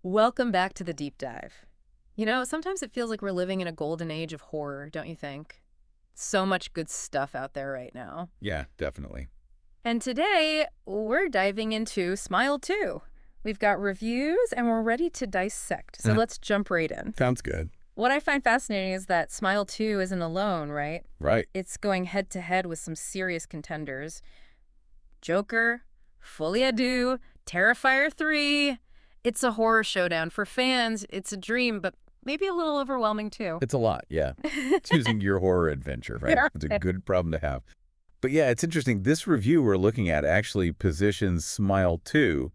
Welcome back to the deep dive. Sometimes it feels like we're living in a golden age of horror, don't you think? So much good stuff out there right now. Yeah, definitely. And today, we're diving into Smile 2. We've got reviews and we're ready to dissect. So let's jump right in. Sounds good. What I find fascinating is that Smile 2 isn't alone, right? Right. It's going head to head with some serious contenders. Joker, Folie, Terrifier 3. It's a horror showdown. For fans, it's a dream, but maybe a little overwhelming too. It's a lot, yeah. Choosing your horror adventure, right? Yeah. It's a good problem to have. But yeah, it's interesting. This review we're looking at actually positions Smile 2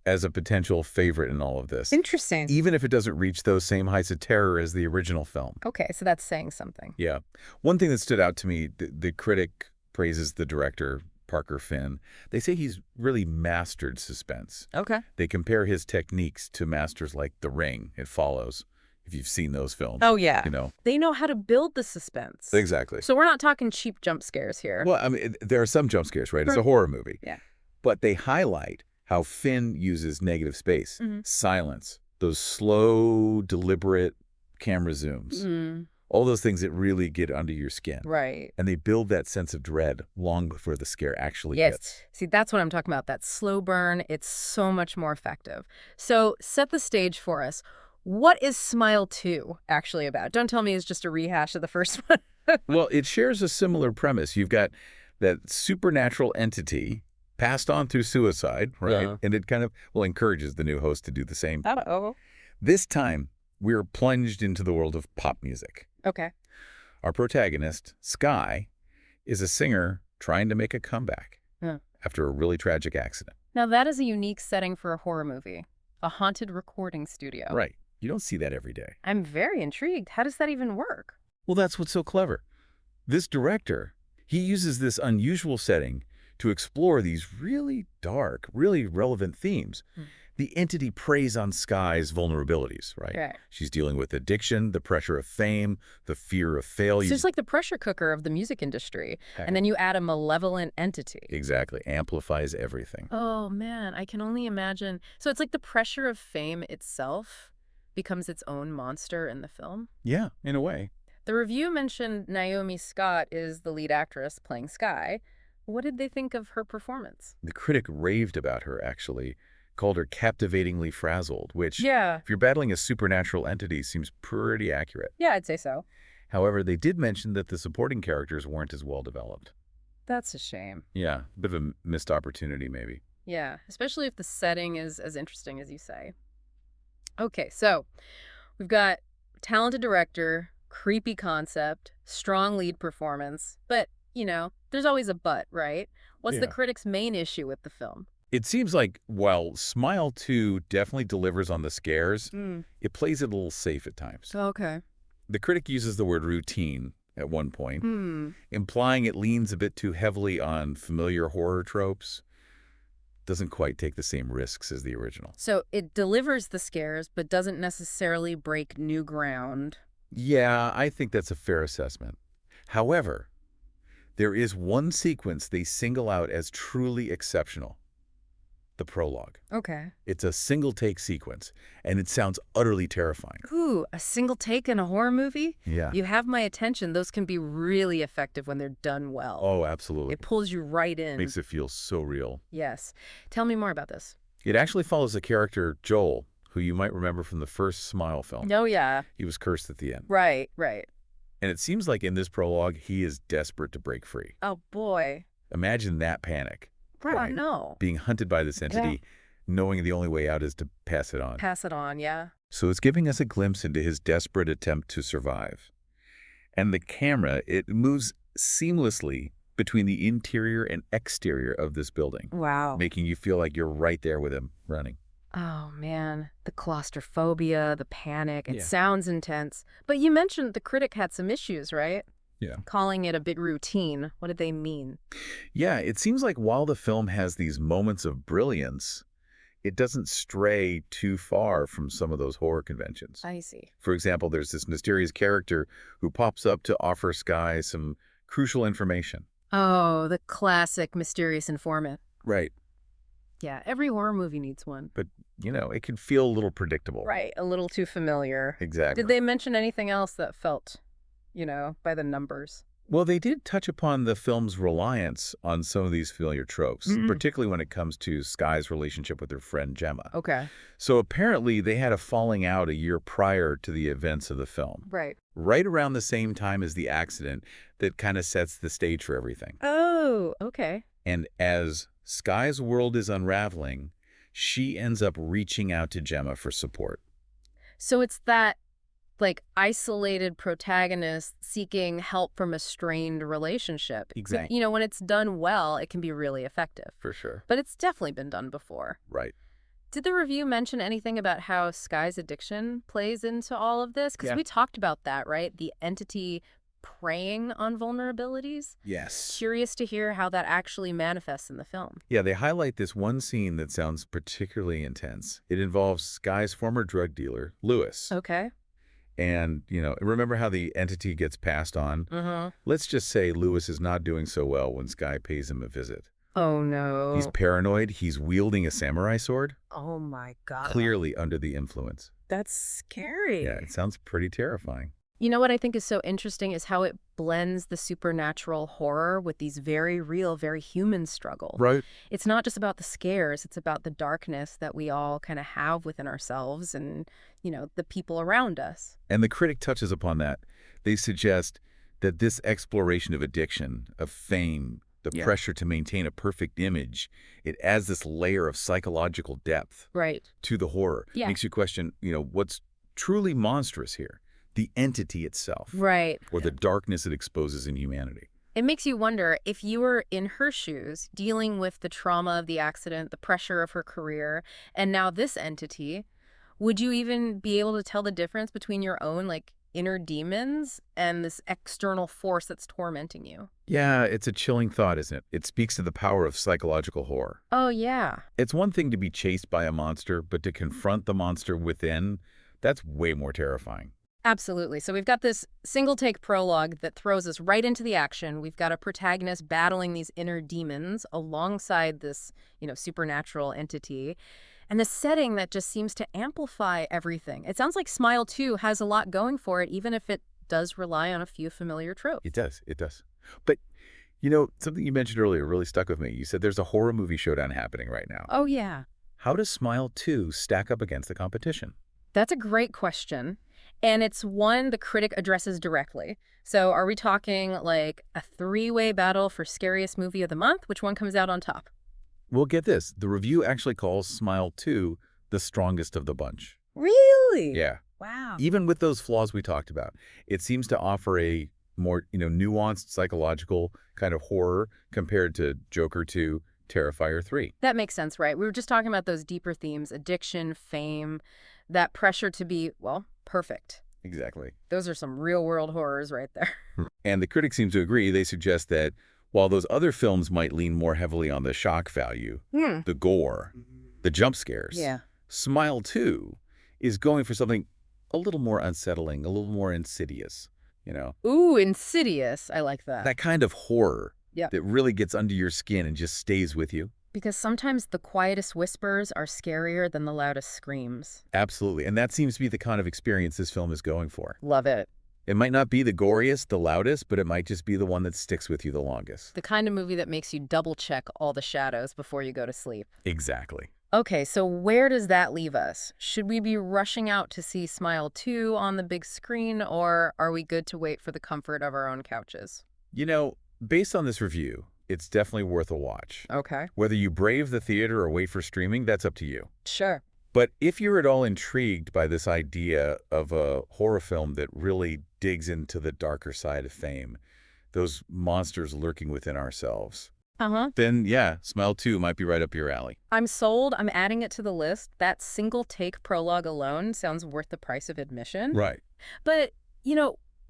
as a potential favorite in all of this. Interesting. Even if it doesn't reach those same heights of terror as the original film. Okay, so that's saying something. Yeah. One thing that stood out to me, the critic praises the director, Parker Finn. They say he's really mastered suspense. Okay. They compare his techniques to masters like The Ring, It Follows, if you've seen those films. Oh, yeah. You know. They know how to build the suspense. Exactly. So we're not talking cheap jump scares here. Well, I mean, there are some jump scares, right? It's a horror movie. Yeah. But they highlight how Finn uses negative space, silence, those slow, deliberate camera zooms. All those things that really get under your skin. Right. And they build that sense of dread long before the scare actually Yes. hits. See, that's what I'm talking about. That slow burn, it's so much more effective. So set the stage for us. What is Smile 2 actually about? Don't tell me it's just a rehash of the first one. Well, it shares a similar premise. You've got that supernatural entity passed on through suicide, right? Yeah. And it kind of, well, encourages the new host to do the same. Uh-oh. This time, we're plunged into the world of pop music. Okay. Our protagonist, Sky, is a singer trying to make a comeback after a really tragic accident. Now, that is a unique setting for a horror movie. A haunted recording studio. Right. You don't see that every day. I'm very intrigued. How does that even work? Well, that's what's so clever. This director, he uses this unusual setting to explore these really dark, really relevant themes. The entity preys on Sky's vulnerabilities, right? Right. She's dealing with addiction, the pressure of fame, the fear of failure. So it's like the pressure cooker of the music industry. And then you add a malevolent entity. Exactly. Amplifies everything. Oh, man, I can only imagine. So it's like the pressure of fame itself becomes its own monster in the film? Yeah, in a way. The review mentioned Naomi Scott is the lead actress playing Sky. What did they think of her performance? The critic raved about her, actually. Called her captivatingly frazzled, which, Yeah. if you're battling a supernatural entity, seems pretty accurate. Yeah, I'd say so. However, they did mention that the supporting characters weren't as well developed. That's a shame. Yeah, a bit of a missed opportunity, maybe. Yeah, especially if the setting is as interesting as you say. Okay, so we've got talented director, creepy concept, strong lead performance, but, there's always a but, right? What's the Yeah. critic's main issue with the film? It seems like while Smile 2 definitely delivers on the scares, it plays it a little safe at times. Okay. The critic uses the word routine at one point, implying it leans a bit too heavily on familiar horror tropes. Doesn't quite take the same risks as the original. So it delivers the scares, but doesn't necessarily break new ground. Yeah, I think that's a fair assessment. However, there is one sequence they single out as truly exceptional. The prologue. Okay. It's a single-take sequence, and it sounds utterly terrifying. Ooh, a single take in a horror movie? Yeah. You have my attention. Those can be really effective when they're done well. Oh, absolutely. It pulls you right in. Makes it feel so real. Yes. Tell me more about this. It actually follows the character, Joel, who you might remember from the first Smile film. Oh, yeah. He was cursed at the end. Right, right. And it seems like in this prologue, he is desperate to break free. Oh, boy. Imagine that panic. Right. No. Being hunted by this entity, knowing the only way out is to pass it on. Pass it on, yeah. So it's giving us a glimpse into his desperate attempt to survive. And the camera, it moves seamlessly between the interior and exterior of this building, Wow. making you feel like you're right there with him running. Oh, man. The claustrophobia, the panic. It Yeah. sounds intense. But you mentioned the critic had some issues, right? Yeah. Calling it a bit routine. What did they mean? Yeah, it seems like while the film has these moments of brilliance, it doesn't stray too far from some of those horror conventions. I see. For example, there's this mysterious character who pops up to offer Sky some crucial information. Oh, the classic mysterious informant. Right. Yeah, every horror movie needs one. But it can feel a little predictable. Right, a little too familiar. Exactly. Did they mention anything else that felt, by the numbers? Well, they did touch upon the film's reliance on some of these familiar tropes, particularly when it comes to Skye's relationship with her friend Gemma. Okay. So apparently they had a falling out a year prior to the events of the film, Right. right around the same time as the accident that kind of sets the stage for everything. Oh, okay. And as Skye's world is unraveling, she ends up reaching out to Gemma for support. So it's that, isolated protagonist seeking help from a strained relationship. Exactly. When it's done well, it can be really effective. For sure. But it's definitely been done before. Right. Did the review mention anything about how Skye's addiction plays into all of this? Because Yeah. we talked about that, right? The entity preying on vulnerabilities. Yes. Curious to hear how that actually manifests in the film. Yeah, they highlight this one scene that sounds particularly intense. It involves Skye's former drug dealer, Lewis. Okay. And, remember how the entity gets passed on? Mm-hmm. Let's just say Lewis is not doing so well when Skye pays him a visit. Oh, no. He's paranoid. He's wielding a samurai sword, Oh, my God. clearly under the influence. That's scary. Yeah, it sounds pretty terrifying. You know what I think is so interesting is how it blends the supernatural horror with these very real, very human struggles. Right. It's not just about the scares, it's about the darkness that we all kind of have within ourselves and, the people around us. And the critic touches upon that. They suggest that this exploration of addiction, of fame, the pressure to maintain a perfect image, it adds this layer of psychological depth Right. to the horror. Yeah. Makes you question, what's truly monstrous here? The entity itself. Right. Or the darkness it exposes in humanity. It makes you wonder, if you were in her shoes, dealing with the trauma of the accident, the pressure of her career, and now this entity, would you even be able to tell the difference between your own, inner demons and this external force that's tormenting you? Yeah, it's a chilling thought, isn't it? It speaks to the power of psychological horror. Oh, yeah. It's one thing to be chased by a monster, but to confront the monster within, that's way more terrifying. Absolutely. So we've got this single-take prologue that throws us right into the action. We've got a protagonist battling these inner demons alongside this, supernatural entity. And the setting that just seems to amplify everything. It sounds like Smile 2 has a lot going for it, even if it does rely on a few familiar tropes. It does. It does. But, something you mentioned earlier really stuck with me. You said there's a horror movie showdown happening right now. Oh, yeah. How does Smile 2 stack up against the competition? That's a great question. And it's one the critic addresses directly. So are we talking like a three-way battle for scariest movie of the month? Which one comes out on top? Well, get this. The review actually calls Smile 2 the strongest of the bunch. Really? Yeah. Wow. Even with those flaws we talked about, it seems to offer a more, nuanced psychological kind of horror compared to Joker 2, Terrifier 3. That makes sense, right? We were just talking about those deeper themes, addiction, fame, that pressure to be, well, perfect. Exactly. Those are some real-world horrors right there. And the critics seem to agree. They suggest that while those other films might lean more heavily on the shock value, the gore, the jump scares, Yeah. Smile 2 is going for something a little more unsettling, a little more insidious, Ooh, Insidious. I like that. that kind of horror Yep. that really gets under your skin and just stays with you. Because sometimes the quietest whispers are scarier than the loudest screams. Absolutely. And that seems to be the kind of experience this film is going for. Love it. It might not be the goriest, the loudest, but it might just be the one that sticks with you the longest. The kind of movie that makes you double-check all the shadows before you go to sleep. Exactly. Okay, so where does that leave us? Should we be rushing out to see Smile 2 on the big screen, or are we good to wait for the comfort of our own couches? Based on this review, it's definitely worth a watch. Okay. Whether you brave the theater or wait for streaming, that's up to you. Sure. But if you're at all intrigued by this idea of a horror film that really digs into the darker side of fame, those monsters lurking within ourselves, then yeah, Smile 2 might be right up your alley. I'm sold. I'm adding it to the list. That single-take prologue alone sounds worth the price of admission. Right. But,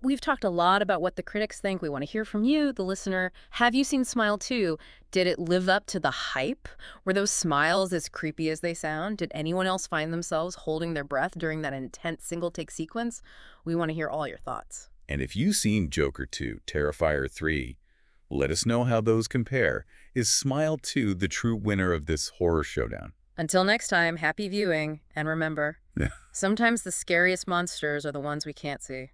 we've talked a lot about what the critics think. We want to hear from you, the listener. Have you seen Smile 2? Did it live up to the hype? Were those smiles as creepy as they sound? Did anyone else find themselves holding their breath during that intense single-take sequence? We want to hear all your thoughts. And if you've seen Joker 2, Terrifier 3, let us know how those compare. Is Smile 2 the true winner of this horror showdown? Until next time, happy viewing, and remember, Yeah. sometimes the scariest monsters are the ones we can't see.